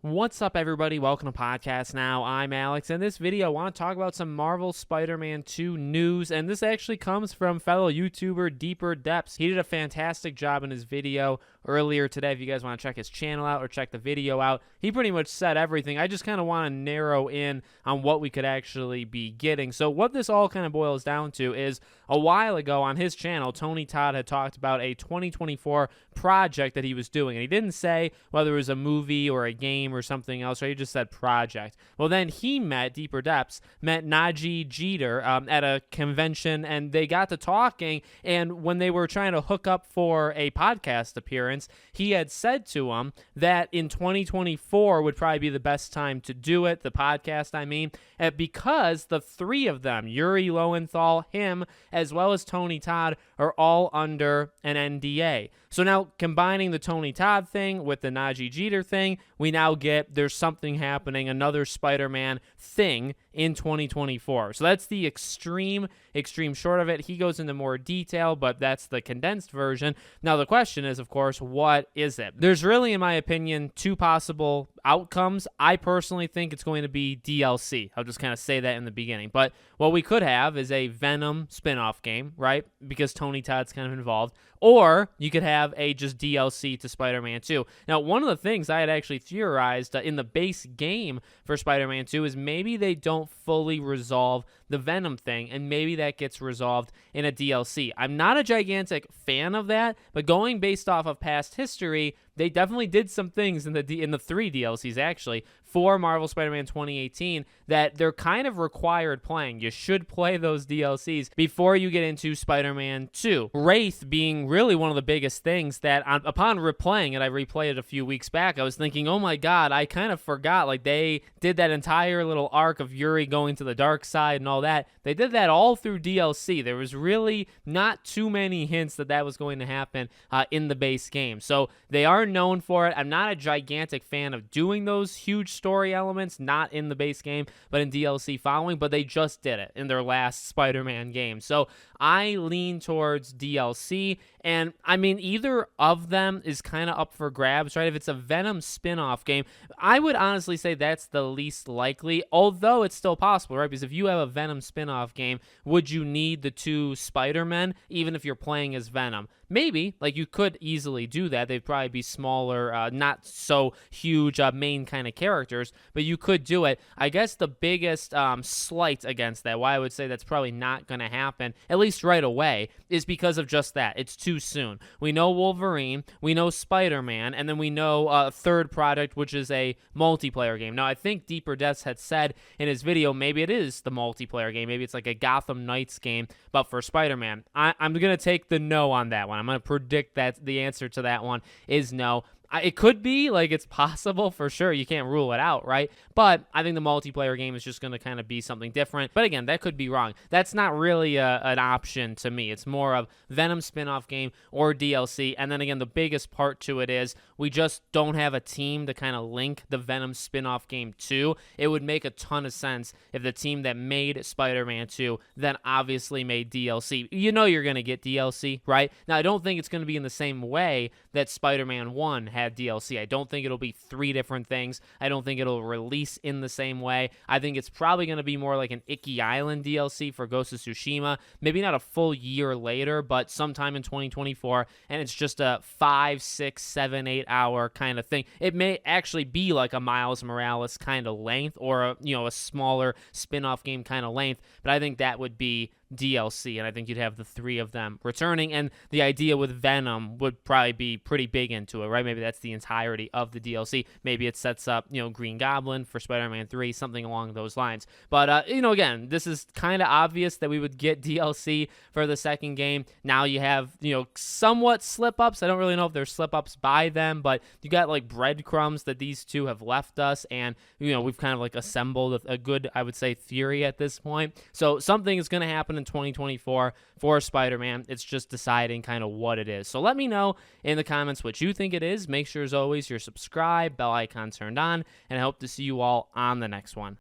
What's up, everybody? Welcome to Podcast Now. I'm Alex. In this video, I want to talk about some Marvel Spider-Man 2 news, and this actually comes from fellow YouTuber Deeper Depths. He did a fantastic job in his video earlier today. If you guys want to check his channel out or check the video out, he pretty much said everything. I just kind of want to narrow in on what we could actually be getting. So what this all kind of boils down to is a while ago on his channel, Tony Todd had talked about a 2024 project that he was doing, and he didn't say whether it was a movie or a game or something else, right? He just said project. Well, then he met Deeper Depths, met Najee Jeter at a convention, and they got to talking, and when they were trying to hook up for a podcast appearance, he had said to him that in 2024 would probably be the best time to do it, the podcast, I mean, because the three of them, Yuri Lowenthal, him, as well as Tony Todd, are all under an NDA. So now, combining the Tony Todd thing with the Najee Jeter thing, we now get there's something happening, another Spider-Man thing in 2024. So that's the extreme short of it. He goes into more detail, but that's the condensed version. Now, the question is, of course, what is it? There's really, in my opinion, two possible outcomes. I personally think it's going to be DLC. I'll just kind of say that in the beginning. But what we could have is a Venom spin-off game, right? Because Tony Todd's kind of involved. Or you could have a just DLC to Spider-Man 2. Now, one of the things I had actually theorized in the base game for Spider-Man 2 is maybe they don't fully resolve the Venom thing, and maybe that gets resolved in a DLC. I'm not a gigantic fan of that, but going based off of past history, they definitely did some things in the three DLCs, actually, for Marvel Spider-Man 2018 that they're kind of required playing. You should play those DLCs before you get into Spider-Man 2. Wraith being really one of the biggest things that, upon replaying it, I replayed it a few weeks back, I was thinking, oh my god, I kind of forgot, like, they did that entire little arc of Yuri going to the dark side and all that. They did that all through DLC. There was really not too many hints that that was going to happen in the base game. So they are known for it. I'm not a gigantic fan of doing those huge story elements, not in the base game, but in DLC following, but they just did it in their last Spider-Man game. So I lean towards DLC, and I mean, either of them is kind of up for grabs, right? If it's a Venom spin-off game, I would honestly say that's the least likely, although it's still possible, right? Because if you have a Venom spin-off game, would you need the two Spider-Men, even if you're playing as Venom? Maybe, like, you could easily do that. They'd probably be smaller, not so huge main kind of characters, but you could do it. I guess the biggest slight against that, why I would say that's probably not going to happen, at least right away, is because of just that. It's too soon. We know Wolverine, we know Spider-Man, and then we know a third product, which is a multiplayer game. Now, I think Deeper Depths had said in his video, maybe it is the multiplayer game. Maybe it's like a Gotham Knights game, but for Spider-Man. I'm going to take the no on that one. I'm going to predict that the answer to that one is no. It could be, like, it's possible for sure. You can't rule it out, right? But I think the multiplayer game is just going to kind of be something different. But again, that could be wrong. That's not really an option to me. It's more of Venom spin-off game or DLC. And then again, the biggest part to it is we just don't have a team to kind of link the Venom spin-off game to. It would make a ton of sense if the team that made Spider-Man 2 then obviously made DLC. You know you're going to get DLC, right? Now, I don't think it's going to be in the same way that Spider-Man 1 had DLC. I don't think it'll be three different things. I don't think it'll release in the same way. I think it's probably going to be more like an Icky Island DLC for Ghost of Tsushima. Maybe not a full year later, but sometime in 2024, and it's just a 5, 6, 7, 8 hour kind of thing. It may actually be like a Miles Morales kind of length, or a smaller spin-off game kind of length, but I think that would be DLC, and I think you'd have the three of them returning, and the idea with Venom would probably be pretty big into it, right? Maybe that's the entirety of the DLC. Maybe it sets up, Green Goblin for Spider-Man 3, something along those lines. But, again, this is kind of obvious that we would get DLC for the second game. Now you have, somewhat slip-ups. I don't really know if there's slip-ups by them, but you got, like, breadcrumbs that these two have left us, and, we've kind of, like, assembled a good, I would say, theory at this point. So something is going to happen in 2024 for Spider-Man. It's just deciding kind of what it is. So let me know in the comments what you think it is. Make sure, as always, you're subscribed, bell icon turned on, and I hope to see you all on the next one.